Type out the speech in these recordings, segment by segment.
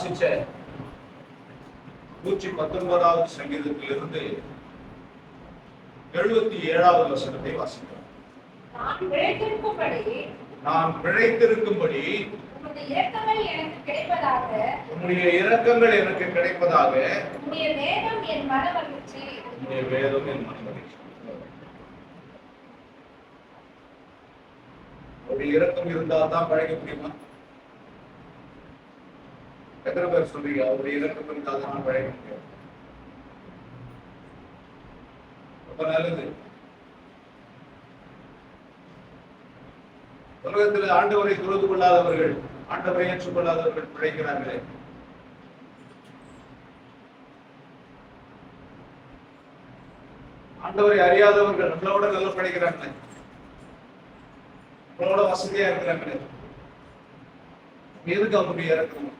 வாசிச்ச 119வது சங்கீதத்திலிருந்து 77வது வசனத்தை வாசிக்கிறோம். நான் பிழைத்திருக்கும்படி உம்முடைய இரக்கங்கள் எனக்கு கிடைப்பதாக உம்முடைய வேதம் என் மனமகிழ்ச்சி. உம்முடைய இரக்கம் இருந்தால் தான் பழக முடியுமா? எத்தனை பேர் சொல்றீங்க அவருடைய இரக்கம் இருந்தால் தான் பழக முடியும்? ரொம்ப நல்லது. உலகத்தில் ஆண்டவரை தொழுது கொள்ளாதவர்கள், ஆண்டவரை ஏற்றுக்கொள்ளாதவர்கள் பிழைக்கிறார்களே. ஆண்டவரை அறியாதவர்கள் நம்மளோட நல்லா பிழைக்கிறாங்களே, நம்மளோட வசதியா இருக்கிறாங்களே. எதுக்கு அவருடைய இறக்கம்?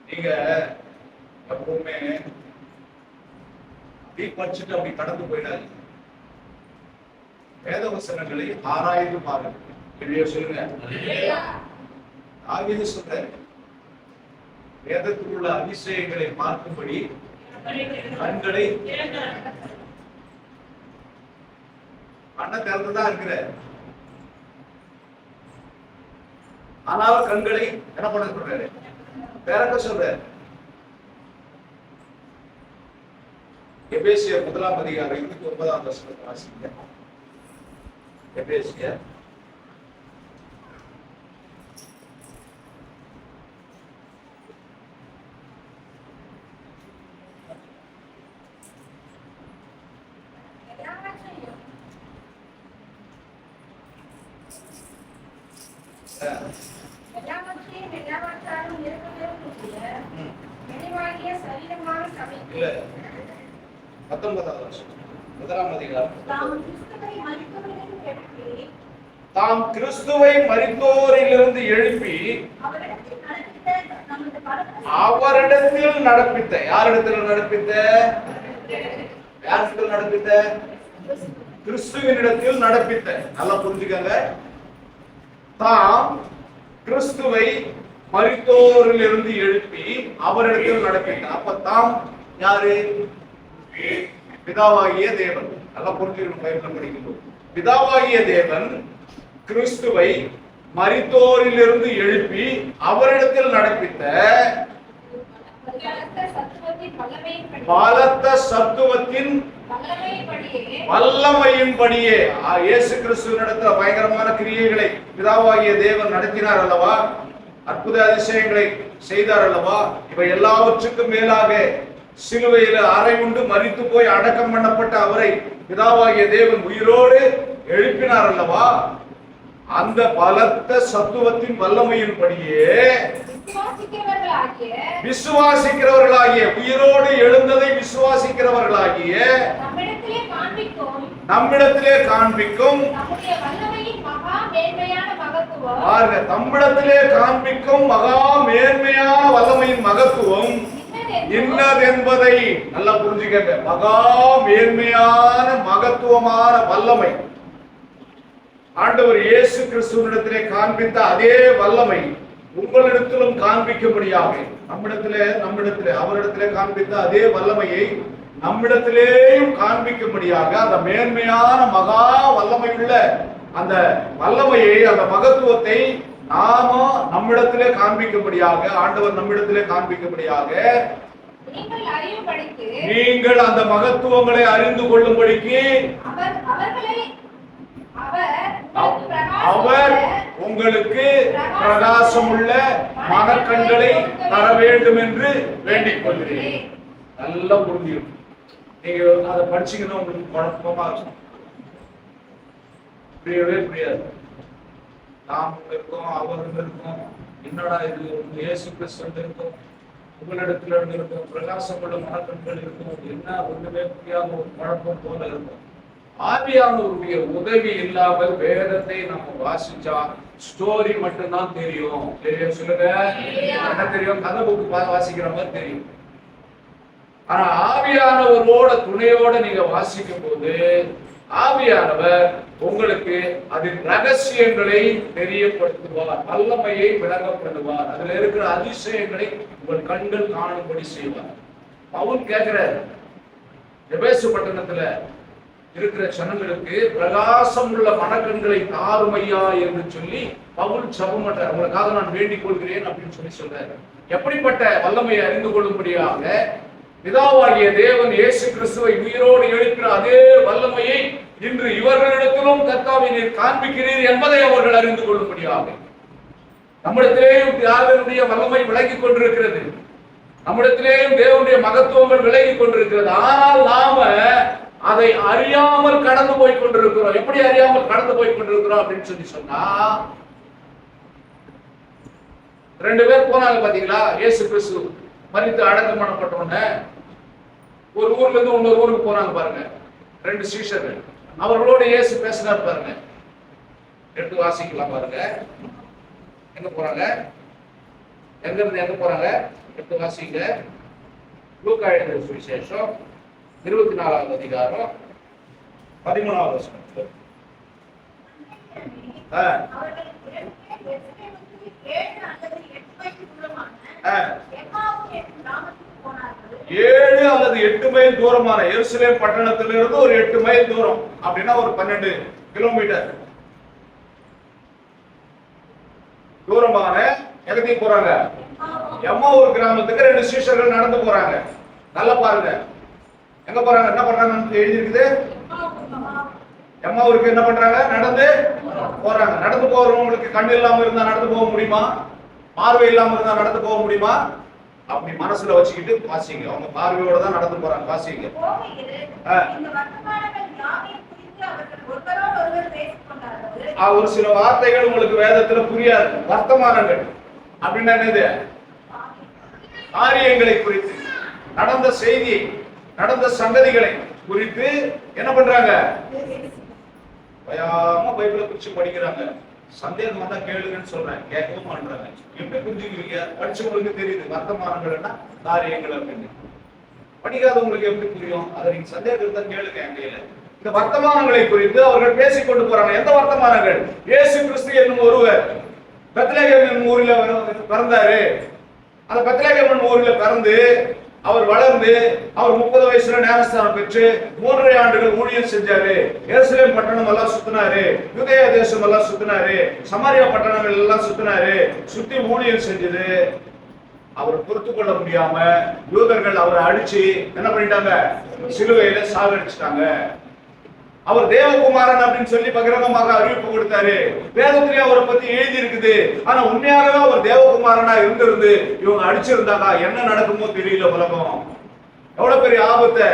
நீங்க எப்பவுமே படிச்சுட்டு அப்படி கடந்து போயிடாது. வேத வசனங்களை ஆராய்ந்து பாருங்க. சொல்லுங்க. தாவீது சொல்ற வேதத்தில் உள்ள அதிசயங்களை பார்க்கும்படி கண்களை கண்ண திறந்துதான் இருக்கிற, ஆனாலும் கண்களை என்ன பண்ண சொல்றாரு? திறக்க சொல்றாரு. எபேசியர் 1ஆம் அதிகாரம் 29ஆம் வசனத்தை வாசிங்க. எபேசியர் இல்ல 19ஆம் வசனம் 1ஆம் அதிகாரம். தாம் கிறிஸ்துவை மரித்தோரிலிருந்து எழுப்பி அவரிடத்தில் நடப்பித்த, யாரிடத்தில் நடப்பித்த? யாரிடத்தில் நடப்பித்த? கிறிஸ்துவினிடத்தில் நடப்பித்த. நல்லா புரிஞ்சுக்கங்க. தாம் கிறிஸ்துவை மரித்தோரிலிருந்து எழுப்பி அவரிடத்தில் நடப்பித்த. அப்ப தாம் யாரு? பிதாவாகிய தேவன். நல்லா புரிஞ்சுக்கணும். பைபிள் படிக்கும்போது பிதாவாகிய தேவன் கிறிஸ்துவை மரித்தோரிலிருந்து எழுப்பி அவரிடத்தில் நடப்பித்த பலத்த சத்துவத்தின் வல்லமையின்படியே இயேசு கிறிஸ்துவினிடத்துல பயங்கரமான கிரியைகளை பிதாவாகிய தேவன் நடத்தினார் அல்லவா? அற்புத அதிசயங்களை செய்தார் அல்லவா? இவை எல்லாவற்றுக்கும் மேலாக சிலுவையில் அறை உண்டு மரித்து போய் அடக்கம் பண்ணப்பட்ட அவரை பிதாவாகிய தேவன் உயிரோடு எழுப்பினார் அல்லவா? அந்த பலத்த சத்துவத்தின் வல்லமையின்படியே விசுவாசிக்கிறவர்களாகிய, உயிரோடு எழுந்ததை விசுவாசிக்கிறவர்களாகிய நம்மிடத்திலே காண்பிக்கும் தம்மிடத்திலே காண்பிக்கும் மகா மேன்மையான வல்லமையின் மகத்துவம் இன்னதென்பதை நல்லா புரிஞ்சுக்கங்க. மகா மேன்மையான மகத்துவமான வல்லமை ஆண்டவர் இயேசு கிறிஸ்துவினிடத்திலே காண்பித்த அதே வல்லமை உங்களிடத்திலும் காண்பிக்கும்படியாக, நம்மிடத்திலே அவரிடத்திலே காண்பித்த அதே வல்லமையை நம்மிடத்திலேயும் காண்பிக்கும்படியாக, அந்த மேன்மையான மகா வல்லமையுள்ள அந்த வல்லமையை, அந்த மகத்துவத்தை நாம நம்மிடத்திலே காண்பிக்கும்படியாக, ஆண்டவர் நம்மிடத்திலே காண்பிக்கும்படியாக, நீங்கள் அந்த மகத்துவங்களை அறிந்து கொள்ளும்படிக்கு அவர் உங்களுக்கு பிரகாசமுள்ள மனக்கண்களை தர வேண்டும் என்று வேண்டிக் கொள்கிறேன். நல்லா புரிஞ்சுக்கணும். நீங்க அதை படிச்சீங்கன்னா உங்களுக்கு குழப்பமா இருக்கும், புரியவே புரியாது. நாம் இருக்கோம், அவர்கள் இருக்கும், என்னடா இது இயேசு கிறிஸ்து இருக்கும், உங்களிடத்துல இருக்கும், பிரகாசமுள்ள மனக்கண்கள் இருக்கும், என்ன ஒண்ணுமே புரியாத ஒரு குழப்பம் போல இருக்கும். ஆவியானவருடைய உதவி இல்லாமல் வேதத்தை நம்ம வாசிச்சா ஸ்டோரி மட்டும்தான் தெரியும். சொல்லுங்க, என்ன தெரியும்? கதை புக்கு வாசிக்கிற மாதிரி தெரியும். ஆனா ஆவியானவரோட துணையோட நீங்க வாசிக்கும் போது ஆவியானவர் உங்களுக்கு அதில் ரகசியங்களை தெரியப்படுத்துவார், வல்லமையை விளங்கப்படுவார், அதுல இருக்கிற அதிசயங்களை உங்கள் கண்கள் காணும்படி செய்வார். பவுல் கேட்கிறார், எபேசு பட்டணத்துல இருக்கிற ஜனங்களுக்கு பிரகாசம் உள்ள மனக்கண்களை தாருமையா என்று சொல்லி பவுல் ஜெபம் பண்றார். உங்களுக்காக நான் வேண்டிக் கொள்கிறேன் அப்படின்னு சொல்றாரு. எப்படிப்பட்ட வல்லமையை அறிந்து கொள்ளும்படியாக பிதாவாகிய தேவன் இயேசு கிறிஸ்துவை உயிரோடு எழுப்பின அதே வல்லமையை இன்று இவர்களிடத்திலும் கர்த்தாவை நீர் காண்பிக்கிறீர் என்பதை அவர்கள் அறிந்து கொள்ளும்படியாக நம்மிடத்திலேயும் தேவனுடைய வல்லமை விளங்கிக் கொண்டிருக்கிறது, நம்மிடத்திலேயும் தேவனுடைய மகத்துவங்கள் விலகிக் கொண்டிருக்கிறது. ஆனால் நாம அதை அறியாமல் கடந்து போய் கொண்டிருக்கிறோம். எப்படி அறியாமல் கடந்து போய் கொண்டிருக்கிறோம் அப்படின்னு சொன்னா, 2 பேர் போனாங்க பாத்தீங்களா, இயேசு கிறிஸ்து மரித்து அடக்கம் பண்ணப்பட்ட உடனே ஒரு ஊர்ல இருந்து இன்னொரு ஊருக்கு போனாங்க பாருங்க. 2 சீஷர்கள், அவர்களோடு இயேசு பேசினார் பாருங்க. எடுத்து வாசிக்கலாம் பாருங்க. எங்க போறாங்க, எங்க இருந்து எங்க போறாங்க, எடுத்து வாசிங்க. லூக்கா எழுதின சுவிசேஷம் 24வது அதிகாரம் 13வது வசனம். ஏழு அல்லது 8 மைல் தூரமான எருசலேம் பட்டணத்திலிருந்து ஒரு 8 மைல் தூரம், அப்படின்னா ஒரு 12 கிலோமீட்டர் தூரமான எங்கத்தையும் போறாங்க, எம்மாவூர் கிராமத்துக்கு 2 சீஷர்கள் நடந்து போறாங்க. நல்லா பாருங்க, எங்க போறாங்க, என்ன பண்றாங்கன்னு எழுதிருக்குது. எம்மாவூருக்கு என்ன பண்றாங்க, நடந்து போறாங்க. நடந்து போறவங்களுக்கு கண்ணு இல்லாம இருந்தா நடந்து போக முடியுமா, பார்வை இல்லாம இருந்தா நடந்து போக முடியுமா? அப்படி மனசுல வச்சுக்கிட்டு வாசிங்க. அவங்க பார்வையோட தான் நடந்து போறாங்க, வாசிங்க. ஒரு சில வார்த்தைகள் உங்களுக்கு வேதத்துல புரியாது. வர்த்தமானங்கள் அப்படின்னா என்னது, காரியங்களை குறித்து, நடந்த செய்தி, நடந்த சங்கதிகளை குறித்து என்ன பண்றாங்க, பயாம பைபிளை குறிச்சு படிக்கிறாங்க. சந்தேகம் வந்தா கேளுங்கன்னு சொல்றேன், கேட்கவும் பண்றாங்க. எப்படி புரிஞ்சுக்குவீங்க? படிச்சவங்களுக்கு தெரியுது வர்த்தமானங்கள்னா காரியங்கள் அப்படின்னு. படிக்காதவங்களுக்கு எப்படி புரியும்? அதை நீங்க சந்தேகம் இருந்தா கேளுங்க. என் கையில இந்த வர்த்தமானங்களை குறித்து அவர்கள் பேசிக் கொண்டு போறாங்க. எந்த வர்த்தமானங்கள்? இயேசு கிறிஸ்து என்னும் ஒருவர் பெத்லகேம் என்னும் ஊரில் பிறந்தாரு. அந்த பெத்லகேம் என்னும் ஊரில் பிறந்து அவர் வளர்ந்து அவர் 30 வயசுல ஞானஸ்தானம் பெற்று 3.5 ஆண்டுகள் ஊழியம் செஞ்சாரு. எருசலேம் பட்டணம் எல்லாம் சுத்தினாரு, யூதேய தேசம் எல்லாம் சுத்தினாரு, சமாரியா பட்டணங்கள் எல்லாம் சுத்தினாரு. சுத்தி ஊழியம் செஞ்சது. அவர் பொறுத்து கொள்ள முடியாம யூதர்கள் அவரை அடிச்சு என்ன பண்ணிட்டாங்க, சிலுவையில சாகடிச்சிட்டாங்க. அவர் தேவகுமாரன் அப்படின்னு சொல்லி பகிரங்கமாக அறிவிப்பு கொடுத்தாரு. வேதத்திலே அவரை பத்தி எழுதி இருக்குது. ஆனா உண்மையாகவே அவர் தேவகுமாரனா இருந்திருந்து இவங்க அடிச்சிருந்தாங்க, என்ன நடக்குமோ தெரியல. உலகம் எவ்வளவு பெரிய ஆபத்தை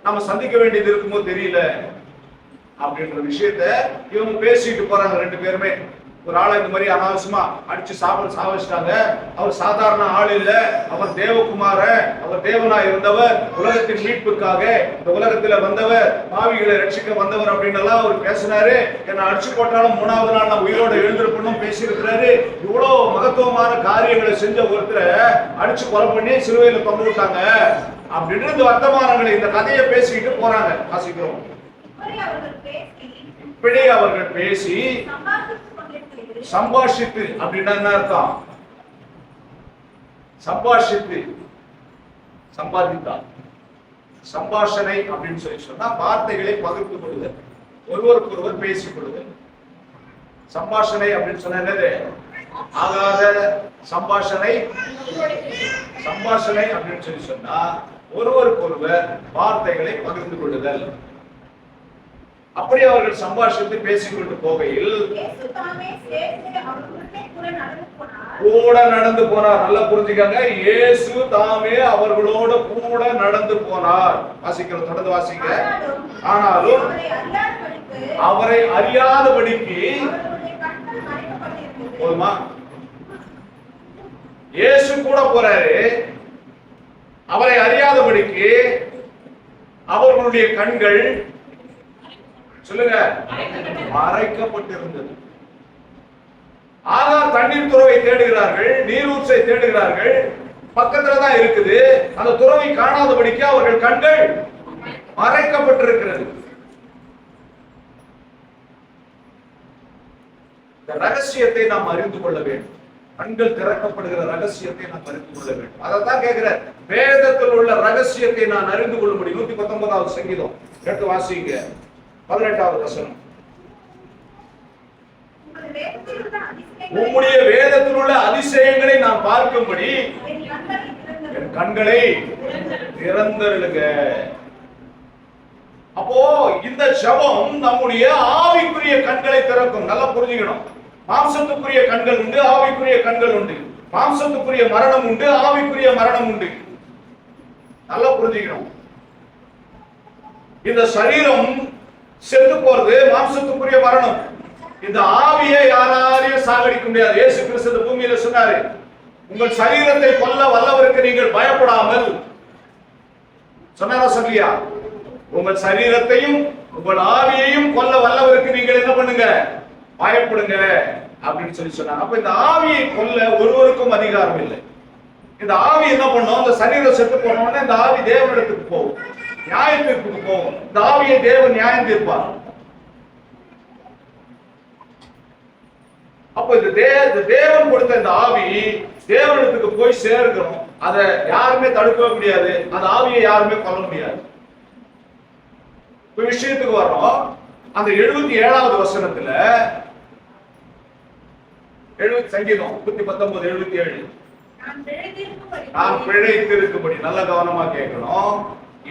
நம்ம சந்திக்க வேண்டியது இருக்குமோ தெரியல அப்படின்ற விஷயத்த இவங்க பேசிட்டு போறாங்க 2 பேருமே. ஒரு ஆளை இந்த மாதிரி அனாவசியமா அடிச்சு சாவச்சிட்டாங்க. அவர் சாதாரண ஆள் இல்ல, அவர் தேவகுமார, அவர் தேவனா இருந்தவர், உலகத்தின் மீட்புக்காக இந்த உலகத்துல வந்தவர், பாவிகளை ரட்சிக்க வந்தவர் அப்படின்னு எல்லாம் அவர் பேசினாரு. என்ன அடிச்சு போட்டாலும் 3வது நாள் நான் உயிரோட எழுந்திருப்பணும் பேசியிருக்கிறாரு. இவ்வளவு மகத்துவமான காரியங்களை செஞ்ச ஒருத்தரை அடிச்சு கொலை பண்ணி சிலுவையில தொங்க விட்டாங்க அப்படின்னு இந்த வர்த்தமானங்களை இந்த கதையை பேசிக்கிட்டு போறாங்க. வாசிக்கிறோம். இப்படி அவர்கள் பேசி சம்பாஷித்து அப்படின்னா என்ன அர்த்தம்? சம்பாஷித்து சம்பாதித்தார். சம்பாஷணை அப்படின்னு சொல்லி சொன்னா வார்த்தைகளை பகிர்ந்து கொள்ளுதல், ஒருவருக்கொருவர் பேசிக் கொள்ளுதல். சம்பாஷணை அப்படின்னு சொன்னா என்னது? ஆகாத சம்பாஷணை. சம்பாஷணை அப்படின்னு சொல்லி சொன்னா ஒருவருக்கொருவர் வார்த்தைகளை பகிர்ந்து கொள்ளுதல். அப்படி அவர்கள் சம்பாஷித்து பேசிக்கொண்டு போகையில் கூட நடந்து போனார். நல்லா புரிஞ்சுக்காங்க, இயேசு தாமே அவர்களோட கூட நடந்து போனார். வாசிக்கிறோம், தொடர்ந்து வாசிங்க. ஆனாலும் அவரை அறியாதபடிக்கு, போதுமா? இயேசு கூட போறாரு, அவரை அறியாதபடிக்கு அவர்களுடைய கண்கள் சொல்லுங்க மறைக்கப்பட்டிருந்தது. ஆகார் தண்ணீர் துறவை தேடுகிறார்கள், நீரூற்றை தேடுகிறார்கள், பக்கத்துல தான் இருக்குது. அந்த துறவை காணாதபடிக்கு அவர்கள் கண்கள் மறைக்கப்பட்டிருக்கிறது. ரகசியத்தை நாம் அறிந்து கொள்ள வேண்டும். கண்கள் திறக்கப்படுகிற ரகசியத்தை நாம் அறிந்து கொள்ள வேண்டும். அதான் கேட்கிற, வேதத்தில் உள்ள ரகசியத்தை நான் அறிந்து கொள்ள முடியும். 119வது சங்கீதம் எடுத்து வாசிங்க, 18வது வசனம். உம்முடைய வேதத்தில் உள்ள அதிசயங்களை நான் பார்க்கும்படி என் கண்களை திறந்தருளுங்க. அப்போ இந்த ஜெபம் நம்முடைய ஆவிக்குரிய கண்களை திறக்கும். நல்லா புரிஞ்சுக்கணும். மாம்சத்துக்குரிய கண்கள் உண்டு, ஆவிக்குரிய கண்கள் உண்டு. மாம்சத்துக்குரிய மரணம் உண்டு, ஆவிக்குரிய மரணம் உண்டு. நல்லா புரிஞ்சுக்கணும். இந்த சரீரம் செத்து போறது மாம்சத்துக்குரிய மரணம். இந்த ஆவியை யாராலையும் சாகடிக்க முடியாது. இயேசு கிறிஸ்து இந்த பூமியில சொன்னாரு, உங்கள் சரீரத்தை கொல்ல வல்லவருக்கு நீங்கள் பயப்படாமல் சொன்னாரா சொல்லியா? உங்கள் சரீரத்தையும் உங்கள் ஆவியையும் கொல்ல வல்லவருக்கு நீங்கள் என்ன பண்ணுங்க? பயப்படுங்க அப்படின்னு சொல்லி சொன்னாங்க. அப்ப இந்த ஆவியை கொல்ல ஒருவருக்கும் அதிகாரம் இல்லை. இந்த ஆவி என்ன பண்ணும்? இந்த சரீரம் செத்து போனோம்னா இந்த ஆவி தேவனிடத்துக்கு போகும், நியாய தீர்ப்புக்கு போகும். இந்த ஆவியை தேவன் நியாயம் தீர்ப்பார். அப்ப இந்த தேவன் கொடுத்த இந்த ஆவி தேவனிடத்துக்கு போய் சேர்க்கணும். அதை யாருமே தடுக்கவே முடியாது. அந்த ஆவியை யாருமே கொல்ல முடியாது. விஷயத்துக்கு வர்றோம். அந்த 77வது வசனத்துல சங்கீதம் 119:77 நான் பிழைத்திருக்கும்படி, நல்ல கவனமா கேட்கணும்.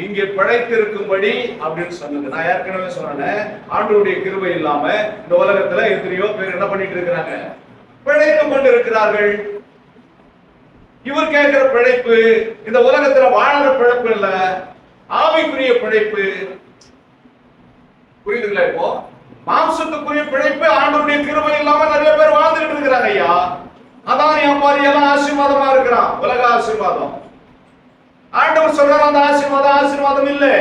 இங்கே பிழைத்திருக்கும்படி அப்படின்னு சொன்னது. நான் ஏற்கனவே சொன்னேன், ஆண்டவருடைய கிருபை இல்லாம இந்த உலகத்துல எத்தனையோ பேர் என்ன பண்ணிட்டு இருக்கிறாங்க? பிழைத்து கொண்டு இருக்கிறார்கள். இவர் கேட்கிற பிழைப்பு இந்த உலகத்துல வாழற பிழைப்பு இல்ல, ஆவிக்குரிய பிழைப்பு. புரியுதுங்களா? இப்போ மாம்சத்துக்குரிய பிழைப்பு ஆண்டவருடைய கிருபை இல்லாம நிறைய பேர் வாழ்ந்துட்டு இருக்கிறாங்க. ஐயா, அதான் வியாபாரி எல்லாம் ஆசீர்வாதமா இருக்கிறான், உலக ஆசீர்வாதம். ஆண்டவர் சொல்றார், அந்த ஆசீர்வாதம் இல்லை.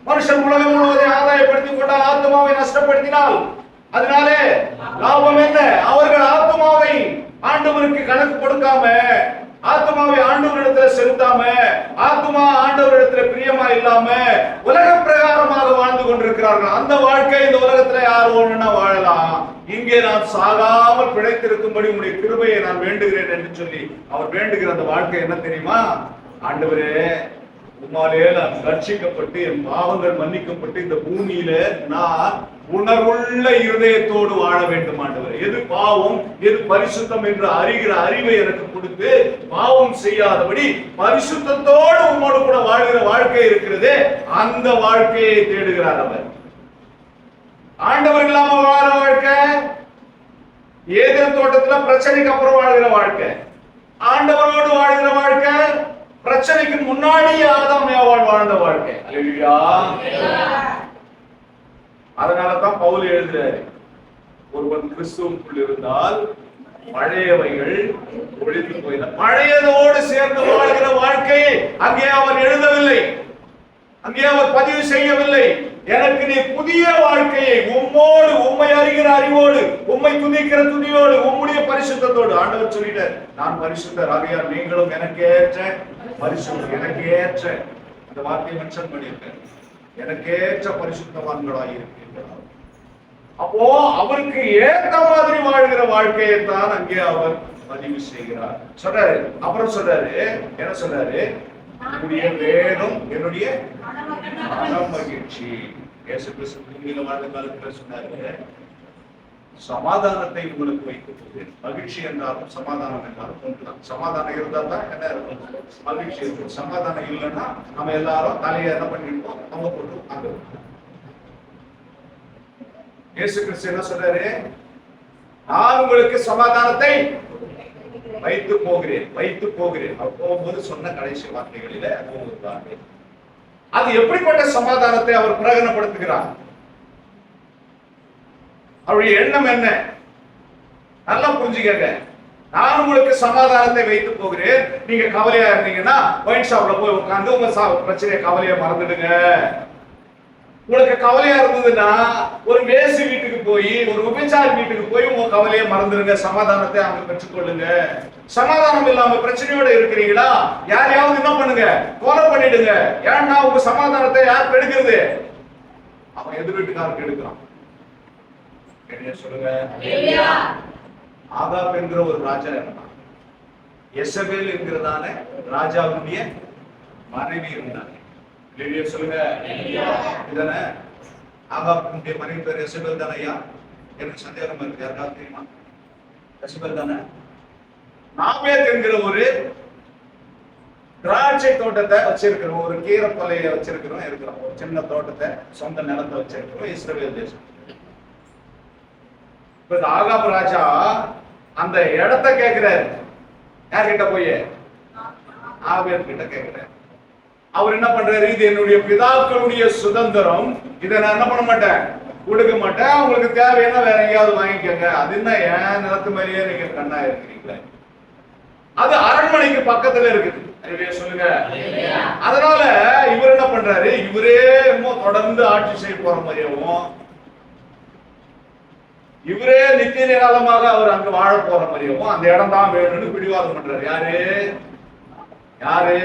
மனுஷன் உலகம் முழுவதை ஆதாயப்படுத்திக் கொண்டால் ஆத்மாவை நஷ்டப்படுத்தினால் அதனாலே லாபம் என்ன? அவர்கள் ஆத்மாவை ஆண்டவருக்கு கணக்கு கொடுக்காம, ஆத்மாவை ஆண்டவரிடத்துல செலுத்தாம, ஆத்மா ஆண்டவரிடத்துல பிரியமா இல்லாம உலக பிரகாரமாக வாழ்ந்து கொண்டிருக்கிறார்கள். அந்த வாழ்க்கை இந்த உலகத்துல யார் ஒண்ணுன்னா வாழலாம். இங்கே நான் சாகாமல் பிழைத்திருக்கும்படி உங்களுடைய கிருபையை நான் வேண்டுகிறேன் என்று சொல்லி அவர் வேண்டுகிற அந்த வாழ்க்கை என்ன தெரியுமா? ஆண்டவரே, உம்மாலே நான் ரட்சிக்கப்பட்டு என் பாவங்கள் மன்னிக்கப்பட்டு இந்த பூமியில நான் உணர்வுள்ள இருதயத்தோடு வாழ வேண்டும். ஆண்டவரே, எது பாவம் எது பரிசுத்தம் என்று அறிகிற அறிவை எனக்கு கொடுத்து பாவம் செய்யாதபடி பரிசுத்தத்தோடு உம்மோடு கூட வாழ்கிற வாழ்க்கை இருக்கிறது. அந்த வாழ்க்கையை தேடுகிறார் அவர். ஆண்டவர் இல்லாம வாழற வாழ்க்கை, ஏதேன் தோட்டத்துல பிரச்சனைக்கு அப்புறம் வாழ்கிற வாழ்க்கை. ஆண்டவரோடு வாழ்கிற வாழ்க்கை பிரச்சனைக்கு முன்னாடி ஆதாம் ஏவாள் வாழ்ந்த வாழ்க்கை. அல்லேலூயா. அதனாலதான் பவுல் எழுதுறாரு, ஒருவன் கிறிஸ்துவுக்குள் இருந்தால் பழையவைகள் ஒழிந்து போயின. பழையதோடு சேர்ந்து வாழ்கிற வாழ்க்கையை அங்கே அவர் எழுதவில்லை, அங்கே அவர் பதிவு செய்யவில்லை. எனக்கு நீ புதிய வாழ்க்கையை உம்மோடு, உம்மை அறிகிற அறிவோடு, உம்மை துதிக்கிற துதியோடு, உம்முடைய பரிசுத்தத்தோடு. ஆண்டவர் சொல்லிட்டார், நான் பரிசுத்தர், ஆகையால் நீங்களும் எனக்கு ஏற்ற பரிசுத்தர், எனக்கு ஏற்ற, அந்த வார்த்தையை மென்ஷன் பண்ணியிருக்கார், எனக்கு ஏற்ற பரிசுத்தவான்களாக இருக்கிறார். அப்போ அவருக்கு ஏற்ற மாதிரி வாழ்கிற வாழ்க்கையை தான் அங்கே அவர் பதிவு செய்கிறார். சொல்றாரு. அப்புறம் சொல்றாரு, என்ன சொல்றாரு? என்னுடைய வேதம் என்னுடைய மகிழ்ச்சி. இயேசு கிறிஸ்து பூமியில வாழ்ந்த காலத்துல சொன்னாரு, சமாதானத்தை உங்களுக்கு வைத்துக் கொள்கிறேன். மகிழ்ச்சி என்றாலும் சமாதானம் என்றாலும் ஒன்றுதான். சமாதானம் இருந்தால் தான் என்ன இருக்கும்? மகிழ்ச்சி இருக்கும். சமாதானம் இல்லைன்னா நம்ம எல்லாரும் தலையை என்ன பண்ணிருக்கோம்? அவங்க போட்டு அங்க. இயேசு கிறிஸ்து என்ன சொல்றாரு? நான் உங்களுக்கு சமாதானத்தை வைத்து போகிறேன், வைத்து போகிறேன். அவர் போகும்போது சொன்ன கடைசி வார்த்தைகளில அது எப்படிப்பட்ட சமாதானத்தை அவர் பிரகடனப்படுத்துகிறார்? அவருடைய எண்ணம் என்ன? நல்லா புரிஞ்சுக்கங்க. நான் உங்களுக்கு சமாதானத்தை வைத்து போகிறேன். நீங்க கவலையா இருந்தீங்கன்னா ஒயின் ஷாப்ல போய் உட்கார்ந்து உங்க பிரச்சனையை கவலையை மறந்துடுங்க. உங்களுக்கு கவலையா இருந்ததுன்னா ஒரு வேசி வீட்டுக்கு போய், ஒரு விபச்சாரி வீட்டுக்கு போய் உங்க கவலையை மறந்துடுங்க. சமாதானத்தை அங்க பெற்றுக்கொள்ளுங்க. சமாதானம் இல்லாம பிரச்சனையோட இருக்கிறீங்களா? யாரையாவது என்ன பண்ணுங்க? கொலை பண்ணிடுங்க. ஏன்னா உங்க சமாதானத்தை யார் கெடுக்கிறது? அவன் எதிர் வீட்டுக்காரருக்கு எடுக்கிறான். என்ன சொல்லுங்க? ஆகாப் என்கிற ஒரு ராஜா இருந்தான். எசபேல் என்கிறதான ராஜாவுடைய மனைவி இருந்தாங்க. சொல்லுங்க, இதானே ஆகாப்புடைய மனைவி பேர் எசபேல் தானே? ஐயா, எனக்கு சந்தேகம் இருக்கு. யாருக்காவது தெரியுமா? எசபேல் தானே? நாபேத் என்கிற ஒரு திராட்சை தோட்டத்தை வச்சிருக்கிறோம், ஒரு கீரை கொலையை வச்சிருக்கிறோம், இருக்கிறோம் ஒரு சின்ன தோட்டத்தை, சொந்த நிலத்தை வச்சிருக்கிறோம், இஸ்ரவேல் தேசம். இப்ப ஆகாப் ராஜா அந்த இடத்தை கேட்கிறாரு. யார்கிட்ட போய்? நாபேத் கிட்ட கேட்கிறாரு. அவர் என்ன பண்றாரு? இது என்னுடைய பிதாக்களுடைய சுதந்திரம், இதை நான் என்ன பண்ண மாட்டேன், கொடுக்க மாட்டேன். உங்களுக்கு தேவையான வேற எங்கேயாவது வாங்கிக்கோங்க. அது என்ன என் நிலத்து மாதிரியே நீங்க கண்ணா இருக்கிறீங்களே. அது அரண்மனைக்கு பக்கத்துல இருக்குது. சொல்லுங்க. அதனால இவர் என்ன பண்றாரு? இவரே தொடர்ந்து ஆட்சி செய்ய போற மாதிரியும், இவரே நித்திய காலமாக அவர் அங்க வாழ போற மாதிரியும் அந்த இடம் தான் வேணும்னு பிடிவாதம் பண்றாரு. யாரு யாரு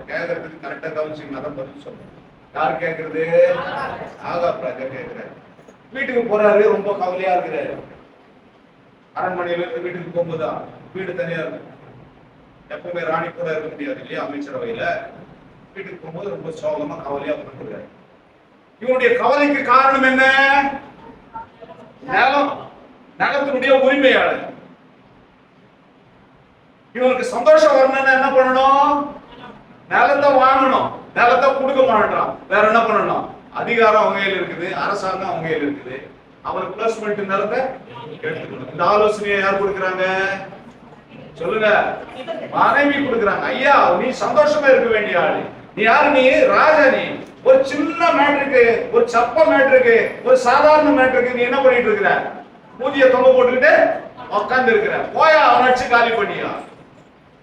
கேட்கறதுக்கு கரெக்டா கவனிச்சிங்கன்னா தான் பதில் சொல்றேன். யார் கேட்கறது? ஆகாப் ராஜா கேட்கிறாரு. வீட்டுக்கு போறாரு, ரொம்ப கவலையா இருக்கிறாரு. அரண்மனையில இருந்து வீட்டுக்கு போகும்போதுதான் வீடு தனியா இருக்கு. எப்பவுமே ராணி கூட இருக்க முடியாது இல்லையா அமைச்சரவையில. வீட்டுக்கு போகும்போது ரொம்ப சோகமா கவலையா பண்ணிருக்காரு. இவனுடைய கவலைக்கு காரணம் என்ன? நிலம், நகத்தினுடைய உரிமையாளர். இவனுக்கு சந்தோஷம் வரணும்னா என்ன பண்ணணும்? நிலத்தை வாங்கணும். நிலத்தை கொடுக்க மாட்டான். வேற என்ன பண்ணணும்? அதிகாரம் அவங்க கையில் இருக்குது, அரசாங்கம் அவங்க கையில் இருக்குது. அவனுக்கு பிளஸ்மெண்ட் நிலத்தை எடுத்துக்கணும். இந்த ஆலோசனையை யார் கொடுக்குறாங்க? சொல்லுங்க, மனைவி கொடுக்குறாங்க. ஐயா, நீ சந்தோஷமா இருக்க வேண்டிய ஆளு. நீ யாரு? நீ ராஜா. நீ ஒரு சின்ன மேட்ருக்கு, ஒரு சப்ப மேட்ருக்கு, ஒரு சாதாரண மேட்ருக்கு நீ என்ன பண்ணிட்டு இருக்கிற? பூஜையை தொங்க போட்டுக்கிட்டு உட்கார்ந்து இருக்கிற. போயா அவன் அடிச்சு காலி பண்ணியா?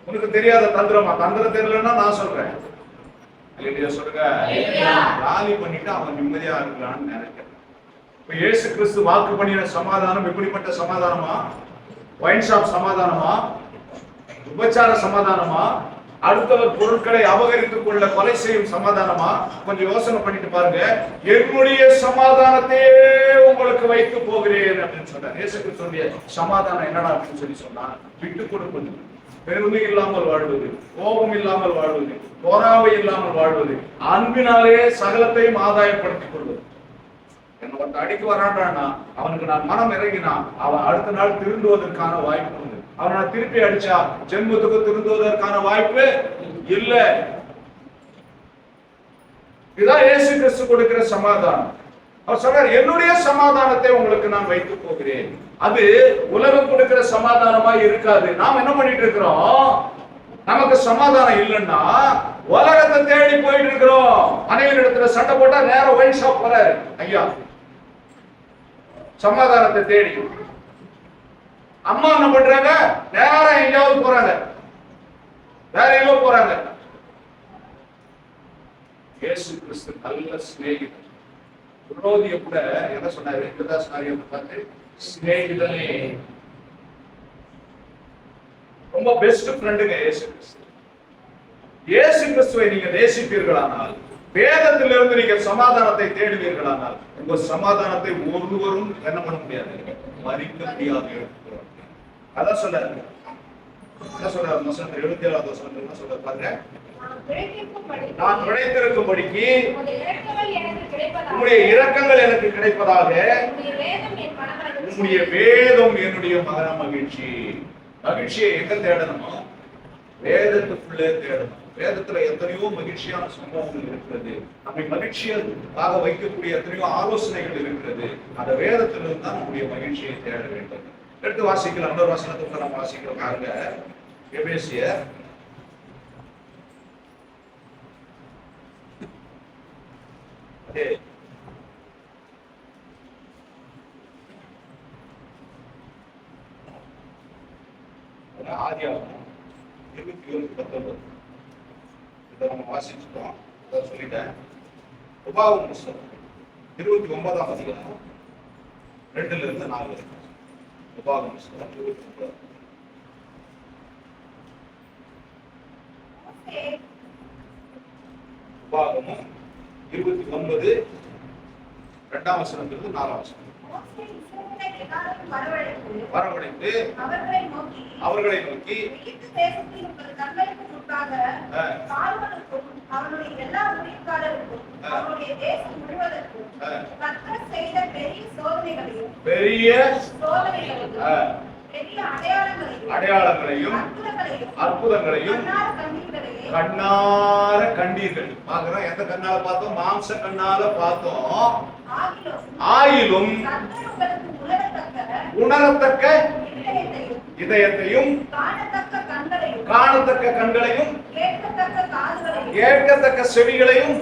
உனக்கு தெரியாத தந்திரமா? தந்திரம் தெரியலன்னா நான் சொல்றேன். சொல்லுங்க, காலி பண்ணிட்டு அவன் நிம்மதியா இருக்கலான்னு நினைக்கிறேன். இப்ப இயேசு கிறிஸ்து வாக்கு பண்ணின சமாதானம் எப்படிப்பட்ட சமாதானமா? ஒயின் ஷாப் சமாதானமா? உபச்சார சமாதானமா? அடுத்தவர் பொருட்களை அபகரித்துக் கொள்ள கொலை செய்யும் சமாதானமா? கொஞ்சம் யோசனை பண்ணிட்டு பாருங்க. என்னுடைய சமாதானத்தையே உங்களுக்கு வைத்து போகிறேன் அப்படின்னு சொன்னார். இயேசு கிறிஸ்துவின் சமாதானம் என்னடா அப்படின்னு சொல்லி சொன்னா, விட்டு கொடுப்பது, பெருமை இல்லாமல் வாழ்வது, கோபம் இல்லாமல் வாழ்வது, பொறாமை இல்லாமல் வாழ்வது, அன்பினாலே சகலத்தையும் ஆதாயப்படுத்திக் கொள்வது. என்ன ஒருத்த அடிக்க வரான்டான்னா அவனுக்கு நான் மனம் இறங்கினா அவன் அடுத்த நாள் திருந்துவதற்கான வாய்ப்பு உண்டு. அவனை திருப்பி அடிச்சா ஜென்மத்துக்கு திருந்துவதற்கான வாய்ப்பு இல்ல. இதுதான் இயேசு கிறிஸ்து கொடுக்கிற சமாதானம். அவர் சொல்றார், என்னுடைய சமாதானத்தை உங்களுக்கு நான் வைத்து போகிறேன். அது உலகம் கொடுக்கிற சமாதானமா இருக்காது. நாம் என்ன பண்ணிட்டு இருக்கிறோம்? நமக்கு சமாதானம் இல்லைன்னா உலகத்தை தேடி போயிட்டு இருக்கிறோம். மனைவி இடத்துல சண்டை போட்டா நேரம் ஒயின் ஷாப் போறாரு. ஐயா, சமாதானத்தை தேடி. அம்மா என்ன பண்றாங்க? நேரம் எங்கேயாவது போறாங்க, வேற எங்கோ போறாங்க. இயேசு கிறிஸ்து நல்ல சிநேகிதர். விரோதிய கூட என்ன சொன்னாரு? பார்த்து சிநேகிதனே, ரொம்ப பெஸ்ட் ஃப்ரெண்டுங்க இயேசு கிறிஸ்து. இயேசு கிறிஸ்துவை நீங்க நேசிப்பீர்களானால், வேதத்திலிருந்து நீங்கள் சமாதானத்தை தேடுவீர்களானால், உங்க சமாதானத்தை ஒருவரும் என்ன பண்ண முடியாது, மறிக்க முடியாது. அதான் சொல்றாரு. என்ன சொல்றாரு? 77வது வசனம் என்ன சொல்றாரு பாருங்க. நான் பிழைத்திருக்கும்படிக்கு உம்முடைய இரக்கங்கள் எனக்கு கிடைப்பதாக உம்முடைய வேதம் என்னுடைய மகன மகிழ்ச்சி. மகிழ்ச்சியை எங்க தேடணுமோ வேதத்துக்குள்ளே தேடணும். வேதத்துல எத்தனையோ மகிழ்ச்சியான சம்பவங்கள் இருக்கிறது. நம்மை மகிழ்ச்சியாக வைக்கக்கூடிய எத்தனையோ ஆலோசனைகள் இருக்கிறது. அந்த வேதத்திலிருந்து தான் நம்முடைய மகிழ்ச்சியை தேட வேண்டும். எடுத்து வாசிக்கலாம். இன்னொரு வசனத்துக்கு நம்ம வாசிக்கிறோம் பாருங்க. எபேசியர் ஆதியாகமம் 21:19 இதை நம்ம வாசிச்சுட்டோம். சொல்லிட்டேன். உபாகமம் புத்தகம் 29ஆம் அதிகாரம் 2-4 வரைக்கும். உபாகமம் புத்தகம் 29. உபாகமம் 29 2ஆம் வசனத்திலிருந்து 4ஆம் வசனம். வரவழைத்து அவர்களை நோக்கி பெரிய அடையாளங்களையும் அற்புதங்களையும் கண்ணார கண்டீர்கள். பாக்குறோம், எந்த கண்ணால பார்த்தோம்? மாம்ச கண்ணால பார்த்தோம். ஆயிலும் உணரத்தக்க இதயத்தையும் காணத்தக்க கண்களையும் கேட்கத்தக்க செவிகளையும்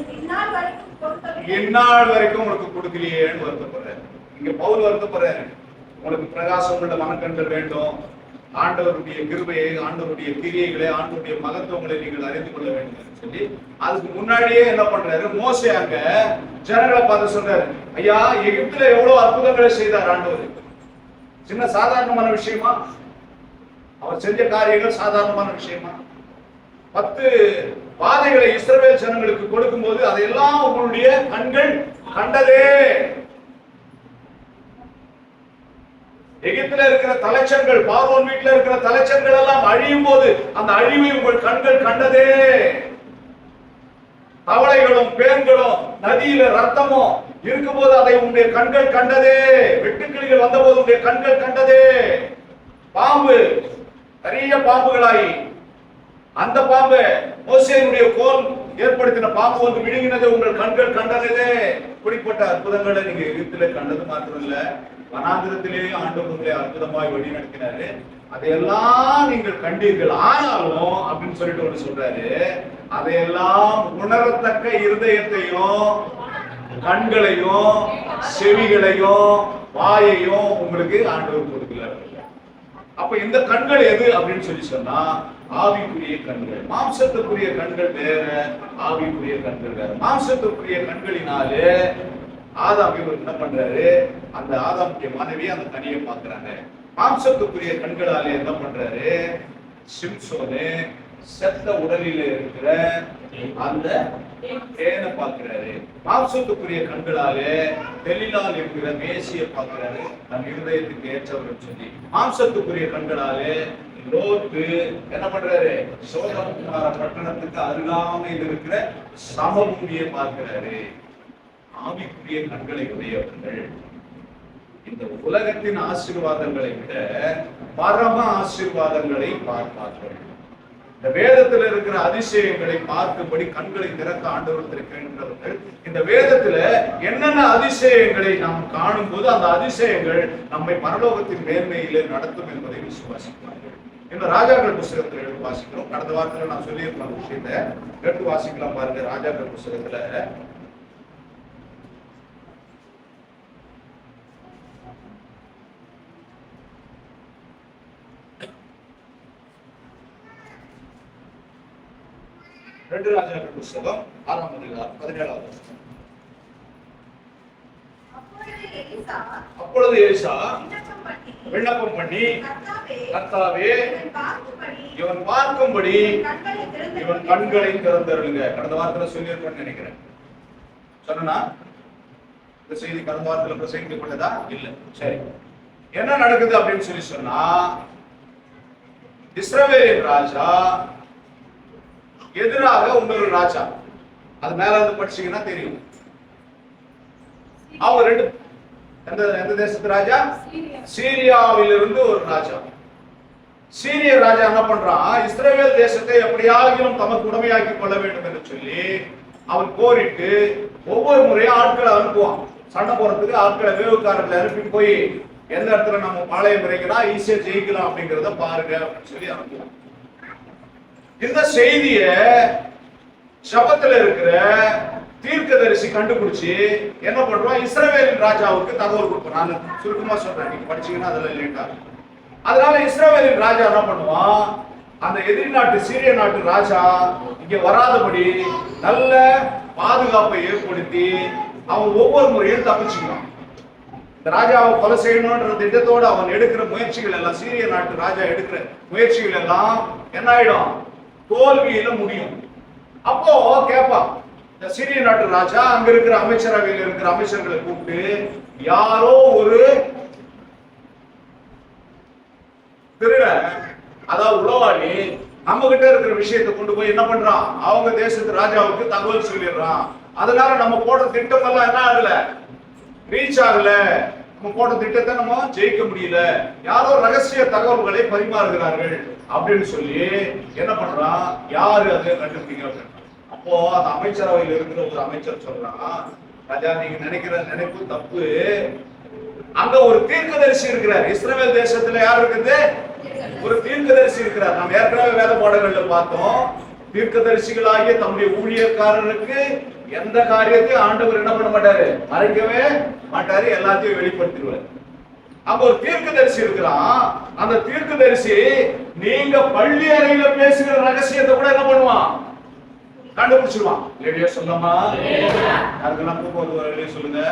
இந்நாள் வரைக்கும் உனக்கு கொடுக்கலையேன்னு வருத்தப்படுறாரு. இங்க பவுல் வருத்தப்படுறாரு. உனக்கு பிரகாசம் உள்ள மனக்கண்கள் வேண்டும், ஆண்டவருடைய கிருபையை, ஆண்டவருடைய கிரியைகளை, ஆண்டவருடைய மகத்துவங்களை நீங்கள் அறிந்து கொள்ள வேண்டும் சொல்லி அதுக்கு முன்னாடியே என்ன பண்றாரு? மோசே அங்க ஜனங்களை பார்த்து சொல்றாரு, ஐயா எகிப்துல எவ்வளவு அற்புதங்களை செய்தார் ஆண்டவர். சின்ன சாதாரணமான விஷயமா? அவர் செஞ்ச காரியங்கள் சாதாரணமான விஷயமா? 10 வாதைகளை இஸ்ரவேல் ஜனங்களுக்கு கொடுக்கும் போது அதையெல்லாம் உங்களுடைய கண்கள் கண்டதே. எகிப்துல இருக்கிற தலைச்சர்கள், பார்வோன் வீட்டில் இருக்கிற தலைச்சர்கள் எல்லாம் அழியும் போது அந்த அழிவை உங்கள் கண்கள் கண்டதே. தவளைகளும் பேன்களும் நதியில ரத்தமும் இருக்கும்போது அதை உங்களுடைய கண்கள் கண்டதே. வெட்டுக்கிளிகள் வந்த போது உங்களுடைய கண்கள் கண்டதே. பாம்பு, பெரிய பாம்புகளாயி அந்த பாம்பு மோசேயுடைய கோல் ஏற்படுத்தின பாம்பு வந்து விழுங்கினது உங்கள் கண்கள் கண்டதே. இப்படிப்பட்ட அற்புதங்களை நீங்க எகிப்திலே கண்டது மாத்திரம் இல்ல, வனாந்திரத்திலேயே ஆண்டவர் உங்களை அற்புதமாய் வழி நடத்தினாரு. அதையெல்லாம் நீங்கள் கண்டீர்கள். ஆனாலும் அப்படின்னு சொல்லிட்டு ஒன்று சொல்றாரு, அதையெல்லாம் உணரத்தக்க இருதயத்தையும் கண்களையும் செவிகளையும் வாயையும் உங்களுக்கு ஆண்டவர் கொடுக்கல. அப்ப இந்த கண்கள் எது அப்படின்னு சொல்லி சொன்னா ஆவிக்குரிய கண்கள். மாம்சத்துக்குரிய கண்கள் வேற, ஆவிக்குரிய கண்கள் வேற. மாம்சத்துக்குரிய கண்களினாலே ஆதாம் இவர் என்ன பண்றாரு? அந்த ஆதாமுடைய மனைவி அந்த கனியை பார்க்கிறாங்க. மாம்சத்துக்குரிய கண்களாலே என்ன பண்றாரு? சிம்சோனு செத்த உடலில இருக்கிற அந்த தேனை பார்க்கிறாரு. மாம்சத்துக்குரிய கண்களாலே தெளிலால் இருக்கிற மேசியை பார்க்கிறாரு, நம் இருதயத்துக்கு ஏற்றவர் சொல்லி. மாம்சத்துக்குரிய கண்களாலே லோத்து என்ன பண்றாரு? சோதம் பட்டணத்துக்கு அருகாமையில் இருக்கிற சமபூமியை பார்க்கிறாரு. ஆவிக்குரிய கண்களை உடையவர்கள் இந்த உலகத்தின் ஆசீர்வாதங்களை விட பரம ஆசீர்வாதங்களை பார்ப்பார்கள். இந்த வேதத்தில் இருக்கிற அதிசயங்களை பார்க்கும்படி கண்களை திறக்க ஆண்டவர் திறக்கின்றவர்கள். இந்த வேதத்துல என்னென்ன அதிசயங்களை நாம் காணும் போது அந்த அதிசயங்கள் நம்மை பரலோகத்தின் மேன்மையிலே நடத்தும் என்பதை விசுவாசிப்பார்கள். இந்த ராஜாக்கள் புஸ்தகத்துல எடுத்து வாசிக்கிறோம். கடந்த வாரத்துல நான் சொல்லியிருந்த விஷயத்தை எடுத்து வாசிக்கலாம் பாருங்க. ராஜாக்கள் புஸ்தகத்துல 2 ராஜாக்கள் புஸ்தகம் 6ஆம் அதிகாரம் 17வது வசனம். அப்பொழுது எலிசா விண்ணப்பம் பண்ணி, கர்த்தாவே இவன் பார்க்கும்படி இவன் கண்களை திறந்தருளுங்க. கடந்த வாரத்துல சொல்லியிருப்பேன்னு நினைக்கிறேன். சொன்னா இந்த செய்தி கடந்த வாரத்துல பிரசங்கிக்கப்பட்டதா? இல்ல. சரி, என்ன நடக்குது அப்படின்னு சொல்லி சொன்னா, இஸ்ரவேலின் ராஜா எதிராக இன்னொரு ராஜா, அது மேல இருந்து படிச்சீங்கன்னா தெரியும். அவர் எந்த தேசத்து ராஜா? சீரியாவிலிருந்து ஒரு ராஜா. சீரிய ராஜா என்ன பண்றான்? இஸ்ரவேல் தேசத்தை எப்படியாகிலும் தமக்கு உடமையாக்கி கொள்ள வேண்டும் என்று சொல்லி அவன் கோரிட்டு ஒவ்வொரு முறையும் ஆட்களை அனுப்புவான். சண்டை போறதுக்கு ஆட்களை வேவுக்காரர்களை அனுப்பி போய் எந்த இடத்துல நம்ம பாளையம் இறங்கினா ஈஸியா ஜெயிக்கலாம் அப்படிங்கிறத பாருங்க அப்படின்னு சொல்லி அனுப்புவான். இந்த செய்திய சபத்துல இருக்கிற தீர்க்கதரிசி கண்டுபிடிச்சு என்ன பண்றான்? இஸ்ரவேலின் ராஜாவுக்கு தகவல் கொடுப்பான். நான் சுருக்கமா சொல்றேன், நீங்க படிச்சீங்கன்னா அதெல்லாம் லேட்டா. அதனால இஸ்ரவேலின் ராஜா என்ன பண்ணுவான்? அந்த எதிரி நாட்டு சீரிய நாட்டு ராஜா இங்க வராதபடி நல்ல பாதுகாப்பை ஏற்படுத்தி அவன் ஒவ்வொரு முறையும் தப்பிச்சுக்குவான். இந்த ராஜாவை கொலை செய்யணும்ன்ற திட்டத்தோடு அவன் எடுக்கிற முயற்சிகள் எல்லாம், சீரிய நாட்டு ராஜா எடுக்கிற முயற்சிகள் எல்லாம் என்ன ஆயிடும்? தோல்வியில முடியும். அப்போ கேட்பான் இந்த சீரிய நாட்டு ராஜா அங்க இருக்கிற அமைச்சரவையில் இருக்கிற அமைச்சர்களை கூப்பிட்டு, யாரோ ஒரு திருட, அதாவது உளவாளி நம்ம கிட்ட இருக்கிற விஷயத்தை கொண்டு போய் என்ன பண்றான், அவங்க தேசத்து ராஜாவுக்கு தகவல் சொல்லிடுறான். அதனால நம்ம போடுற திட்டம் எல்லாம் என்ன ஆகல, ரீச் ஆகல. நம்ம போட்ட திட்டத்தை நம்ம ஜெயிக்க முடியல. யாரோ ரகசிய தகவல்களை பரிமாறுகிறார்கள் அப்படின்னு சொல்லி என்ன பண்றான், யாரு அதை கண்டுபிடிக்கிறாங்க. அப்போ அந்த அமைச்சரவையில் இருக்கிற ஒரு அமைச்சர் சொல்றான், ராஜா நீங்க நினைக்கிற நினைப்பு தப்பு. அங்க ஒரு தீர்க்கதரிசி இருக்கிறார். இஸ்ரவேல் தேசத்துல யார் இருக்குது, ஒரு தீர்க்கதரிசி இருக்கிறார். நம்ம ஏற்கனவே வேத பாடங்கள்ல பார்த்தோம். தீர்க்கதரிசிகளாகிய தம்முடைய ஊழியக்காரருக்கு எந்த காரியத்தையும் ஆண்டவர் என்ன பண்ண மாட்டாரு, மறைக்கவே மாட்டாரு, எல்லாத்தையும் வெளிப்படுத்திடுவார். அங்க ஒரு தீர்க்கதரிசி இருக்கிறான். அந்த தீர்க்கதரிசி நீங்க பள்ளி அறையில பேசுகிற ரகசியத்தை கூட என்ன பண்ணுவான், கண்டுபிடிச்சிருவான். லேடியா சொல்லமா, யாருக்கெல்லாம் தூக்கம் வருது சொல்லுங்க.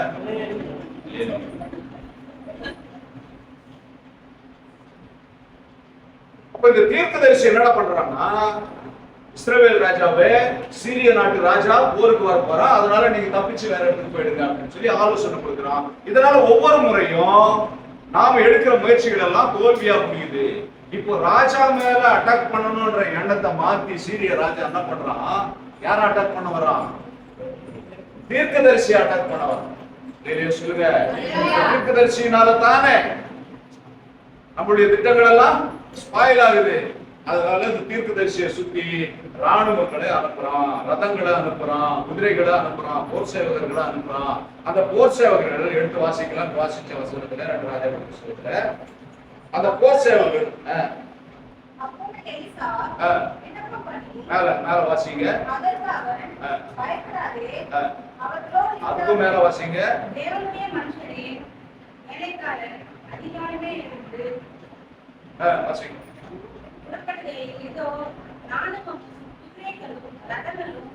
அப்ப இந்த தீர்க்கதரிசி என்னடா பண்றாங்கன்னா, இஸ்ரவேல் ராஜாவே, சீரிய நாட்டு ராஜா போருக்கு வர போறா, அதனால நீங்க தப்பிச்சு வேற இடத்துக்கு போயிடுங்க அப்படின்னு சொல்லி ஆலோசனை கொடுக்குறான். இதனால ஒவ்வொரு முறையும் நாம எடுக்கிற முயற்சிகள் எல்லாம் தோல்வியா முடியுது. இப்போ ராஜா மேல அட்டாக் பண்ணணும்ன்ற எண்ணத்தை மாத்தி சீரிய ராஜா என்ன பண்றான், யார அட்டாக் பண்ண வர்றான், தீர்க்கதரிசி அட்டாக் பண்ண வர்றான். சொல்லுங்க, தீர்க்கதரிசினால தானே நம்மளுடைய திட்டங்கள் எல்லாம் ஸ்பாயில் ஆகுது. அதனால இந்த தீர்க்கதரிசியை சுத்தி ராணுவங்களை அனுப்புறான், ரதங்களை அனுப்புறான், குதிரைகளை அனுப்புறான், போர் சேவகர்களை அனுப்புறான். அந்த போர் சேவகர்கள் எடுத்து வாசிக்கலாம். வாசிச்ச வசனத்துல 2 ராஜாக்கள் புத்தகத்துல அந்த போர் சேவகர்கள் மேல மேல வாசிங்க, அதுக்கும் மேல வாசிங்க. வாசிங்க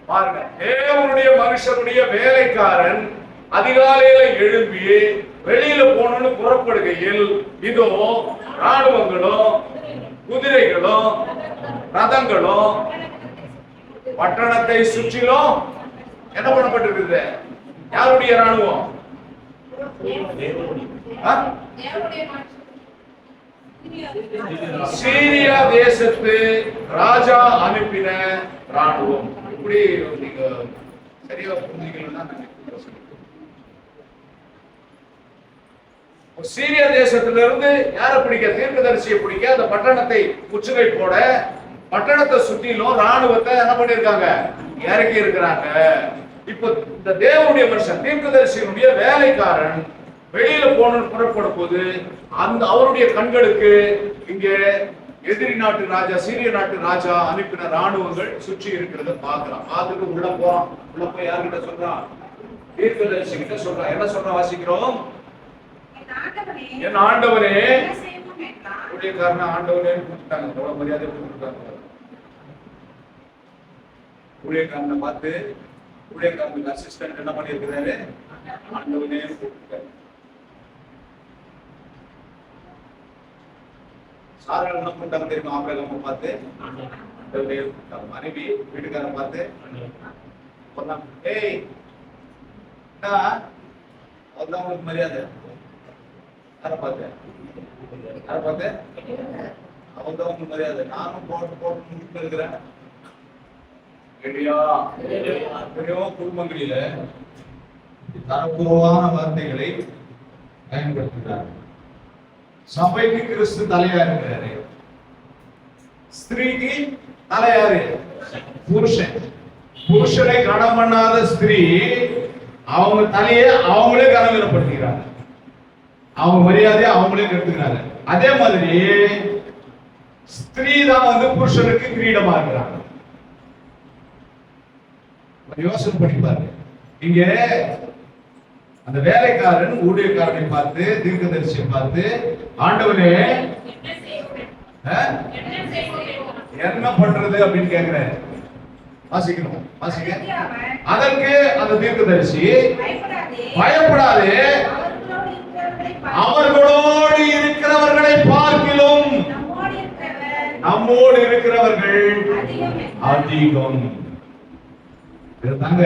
பாருங்க. தேவனுடைய மனுஷனுடைய வேலைக்காரன் அதிகாலையில எழும்பி வெளியில போனோம்னு புறப்படுகையில் இதோ ராணுவங்களும் குதிரைகளும் ரதங்களும் பட்டணத்தை சுற்றிலும் என்ன பண்ணப்பட்டிருக்குது. யாருடைய ராணுவம், சீரியா தேசத்து ராஜா அனுப்பின ராணுவம். இப்படி நீங்க சரியா புரிஞ்சுக்கணும்னா சீரியா தேசத்துல இருந்து யாரை பிடிக்க, தீர்க்கதரிசியை பிடிக்க, அந்த பட்டணத்தை முற்றுகை போட, பட்டணத்தை சுற்றிலும் ராணுவத்தை என்ன பண்ணிருக்காங்க, இறக்கி இருக்கிறாங்க. இப்ப இந்த தேவனுடைய மனுஷன் தீர்க்கதரிசியினுடைய வேலைக்காரன் வெளியில போன புறப்படும் போது அந்த அவருடைய கண்களுக்கு இங்கே எதிரி நாட்டு ராஜா, சீரிய நாட்டு ராஜா அனுப்பின ராணுவங்கள் சுற்றி இருக்கிறத பாக்குறான். பார்த்துட்டு உள்ள போறான். உள்ள போய் யார்கிட்ட சொல்றான், தீர்க்கதரிசி கிட்ட சொல்றான். என்ன சொல்றான் வாசிக்கிறோம், என் ஆண்டவனே, ஊழியக்காரன ஆண்டவனே கூப்பிட்டாங்க. எவ்வளவு மரியாதை கூப்பிட்டாங்க. ஊழியக்காரனை பார்த்து ஊழியக்காரனுக்கு அசிஸ்டன்ட் என்ன பண்ணி இருக்கிறாரு, ஆண்டவனே கூப்பிட்டாரு. சாரால் என்ன பண்ணிட்டாங்க தெரியுமா, ஆபிரகாமை பார்த்து மனைவி வீட்டுக்காரன் பார்த்து சொன்னாங்க, ஏய் அதுதான் உங்களுக்கு மரியாதை. யாரை பார்த்து அவன் தான் உங்களுக்கு மரியாதை. நானும் போட்டு இருக்கிறேன். எத்தனையோ குடும்பங்களில தரப்பூர்வமான வார்த்தைகளை பயன்படுத்துகிறார். சபைக்கு கிறிஸ்து தலையா இருக்கிறாரு, ஸ்திரீக்கு தலையாரு புருஷன். புருஷனை கனம் பண்ணாத ஸ்திரீ அவங்க தலையை அவங்களே கனவீனப்படுத்துகிறாங்க, அவங்க மரியாதையை அவங்களே கெடுத்துக்கிறாங்க. அதே மாதிரி ஸ்திரீ தான் புருஷனுக்கு கிரீடமா இருக்கிறாங்க. யோசனை பண்ணி பாருங்க. இங்க அந்த வேலைக்காரன் ஊழியக்காரனை பார்த்து, தீர்க்கதரிசியை பார்த்து, ஆண்டவனே என்ன பண்றது அப்படின்னு கேக்குறாரு. வாசிக்கணும், வாசிக்க. அதற்கு அந்த தீர்க்கதரிசி, பயப்படாதே, அவர்களோடு இருக்கிறவர்களை பார்க்கிலும் நம்மோடு இருக்கிறவர்கள் அதிகம். இதுதாங்க,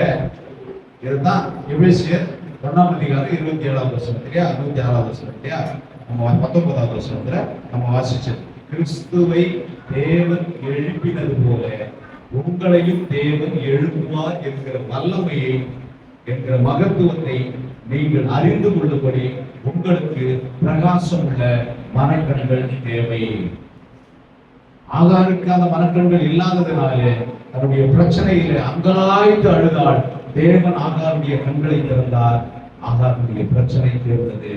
இதுதான் எபேசியர் 1ஆம் அதிகாரம் 27ஆம் வசனம் இல்லையா, 106ஆம் வசனம் இல்லையா, நம்ம 19ஆம் வசனத்துல நம்ம வாசிச்சது. கிறிஸ்துவை தேவன் எழுப்பினது போல உங்களையும் தேவன் எழுப்புவார் என்கிற வல்லமையை, என்கிற மகத்துவத்தை நீங்கள் அறிந்து கொள்ளும்படி உங்களுக்கு பிரகாசம் உள்ள மனக்கண்கள் தேவை. ஆகாருக்கு அந்த மனக்கண்கள் இல்லாததினாலே தன்னுடைய பிரச்சனையிலே அங்கலாய்த்து அழுதாள். தேவன் ஆகாருடைய கண்களை திறந்தார். ஆகாருடைய பிரச்சனை தீர்ந்தது.